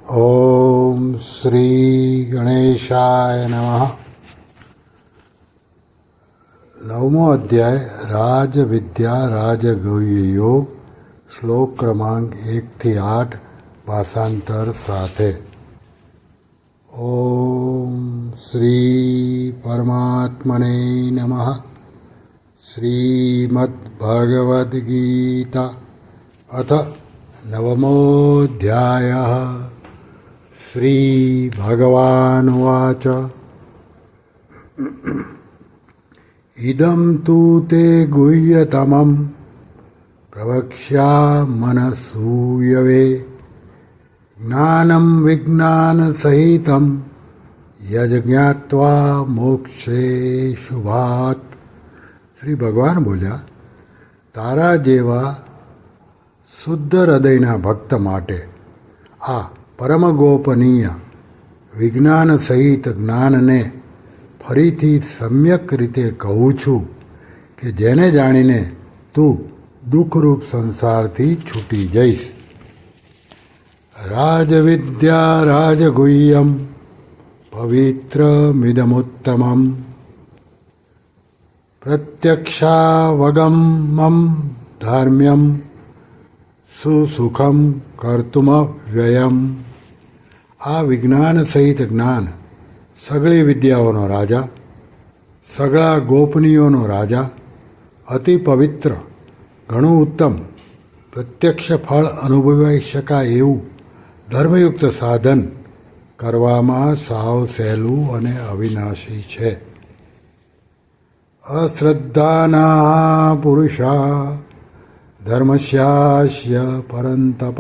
ઓમ શ્રી ગણેશાય નમઃ. નવમો અધ્યાય રાજવિદ્યા રાજગુહ્ય યોગ, શ્લોક ક્રમાંક 1-8 ભાષાંતર સાથે. ઓમ શ્રી પરમાત્મને નમઃ. શ્રીમદ્ભગવદ્ ગીતા અથ નવમોऽધ્યાયઃ. શ્રી ભગવાનુવાચ ઇદં તુ તે ગુહ્યતમં પ્રવક્ષ્યામનસૂયવે જ્ઞાનં વિજ્ઞાનસહિतं યજ્ઞાત્વા મોક્ષે શુભાત. શ્રી ભગવાન બોલ્યા, તારા જેવા શુદ્ધ હૃદયના ભક્ત માટે આ પરમગોપનીય વિજ્ઞાન સહિત જ્ઞાનને ફરીથી સમ્યક રીતે કહું છું કે જેને જાણીને તું દુઃખરૂપ સંસારથી છૂટી જઈશ. રાજવિદ્યા રાજગુહ્યમ પવિત્રમિદમુત્તમમ પ્રત્યક્ષાવગમં ધાર્મ્યમ સુસુખમ કર્તુમવ્યયમ. આ વિજ્ઞાન સહિત જ્ઞાન સગળી વિદ્યાઓનો રાજા, સગળા ગોપનીયોનો રાજા, અતિ પવિત્ર, ઘણું ઉત્તમ, પ્રત્યક્ષ ફળ અનુભવાઈ શકાય એવું ધર્મયુક્ત સાધન કરવામાં સાવ સહેલું અને અવિનાશી છે. અશ્રદ્ધાના પુરુષા ધર્મસ્યાસ્ય પરંતપ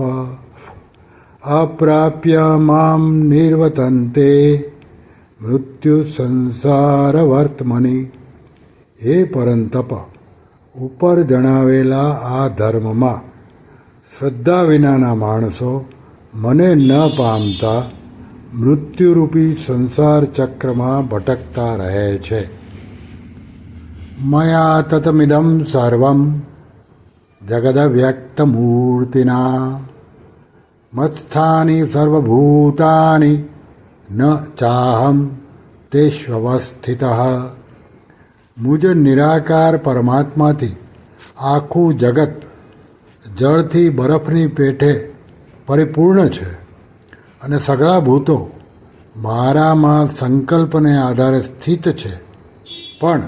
અપ્રાપ્ય મામ નિર્વતન્તે મૃત્યુ સંસારવર્તમનિ. હે પરંતપ, ઉપર જણાવેલા આ ધર્મમાં શ્રદ્ધા વિનાના માણસો મને ન પામતા મૃત્યુરૂપી સંસાર ચક્રમાં ભટકતા રહે છે. મયા તતમિદં સર્વં જગદવ્યક્તમૂર્તિના મત્સ્થાની સર્વભૂતાની ન ચાહમ તેષ્વસ્થિતઃ. મુજ નિરાકાર પરમાત્માથી આખું જગત જળથી બરફની પેઠે પરિપૂર્ણ છે અને સગળા ભૂતો મારામાં સંકલ્પને આધારે સ્થિત છે, પણ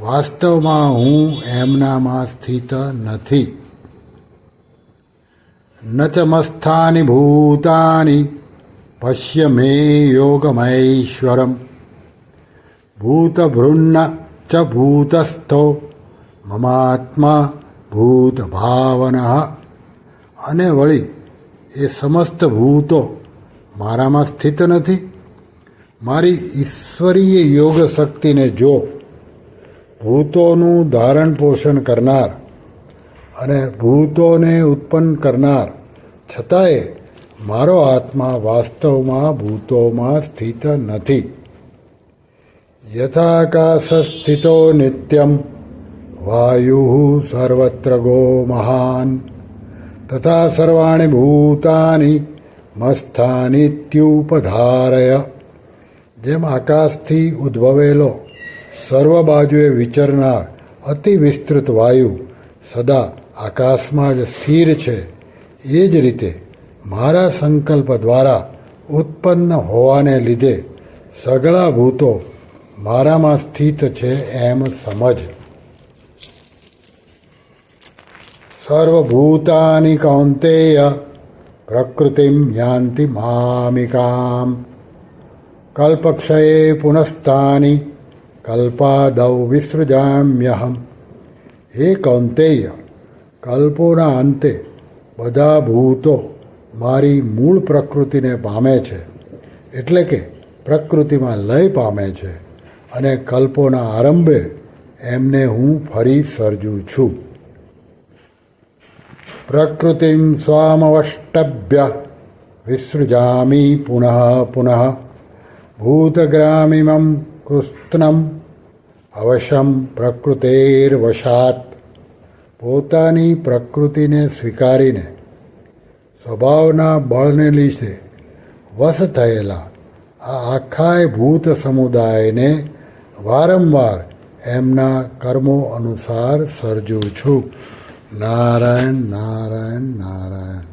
વાસ્તવમાં હું એમનામાં સ્થિત નથી. ન ચ મસ્થાની ભૂતાની પશ્ય મે યોગમૈશ્વરમ ભૂતભૃન્ન ચ ભૂતસ્થો મમાત્મા ભૂતભાવનઃ. અને વળી એ સમસ્ત ભૂતો મારામાં સ્થિત નથી. મારી ઈશ્વરીય યોગ શક્તિને જો ભૂતોનું ધારણ પોષણ કરનાર અને ભૂતોને ઉત્પન્ન કરનાર, છતાંય મારો આત્મા વાસ્તવમાં ભૂતોમાં સ્થિત નથી. યથાકાશ સ્થિતો નિત્યમ વાયુ સર્વત્ર ગો મહાન તથા સર્વાણિ ભૂતાની મસ્થાનિત્યુપધારય. જેમ આકાશથી ઉદ્ભવેલો સર્વ બાજુએ વિચરનાર અતિ વિસ્તૃત વાયુ સદા આકાશમાં જ સ્થિર છે, એ જ રીતે મારા સંકલ્પ દ્વારા ઉત્પન્ન હોવાને લીધે સગળા ભૂતો મારામાં સ્થિત છે એમ સમજ. સર્વભૂતાનિ કૌન્તેય પ્રકૃતિમ યાન્તિ મામિકામ કલ્પક્ષયે પુનસ્તાની કલ્પાદૌ વિસૃજામ્યહમ. હે કૌંતેય, કલ્પોના અંતે બધા ભૂતો મારી મૂળ પ્રકૃતિને પામે છે, એટલે કે પ્રકૃતિમાં લય પામે છે, અને કલ્પોના આરંભે એમને હું ફરી સર્જું છું. પ્રકૃતિમ સ્વામવષ્ટભ્ય વિસૃજામિ પુનઃ પુનઃ ભૂતગ્રામિમં કૃત્સ્નમ અવશમ પ્રકૃતેર્વશાત. પોતાની પ્રકૃતિને સ્વીકારીને સ્વભાવના બળને લીધે વશ થયેલા આ આખાય ભૂત સમુદાયને વારંવાર એમના કર્મો અનુસાર સર્જું છું. નારાયણ નારાયણ નારાયણ.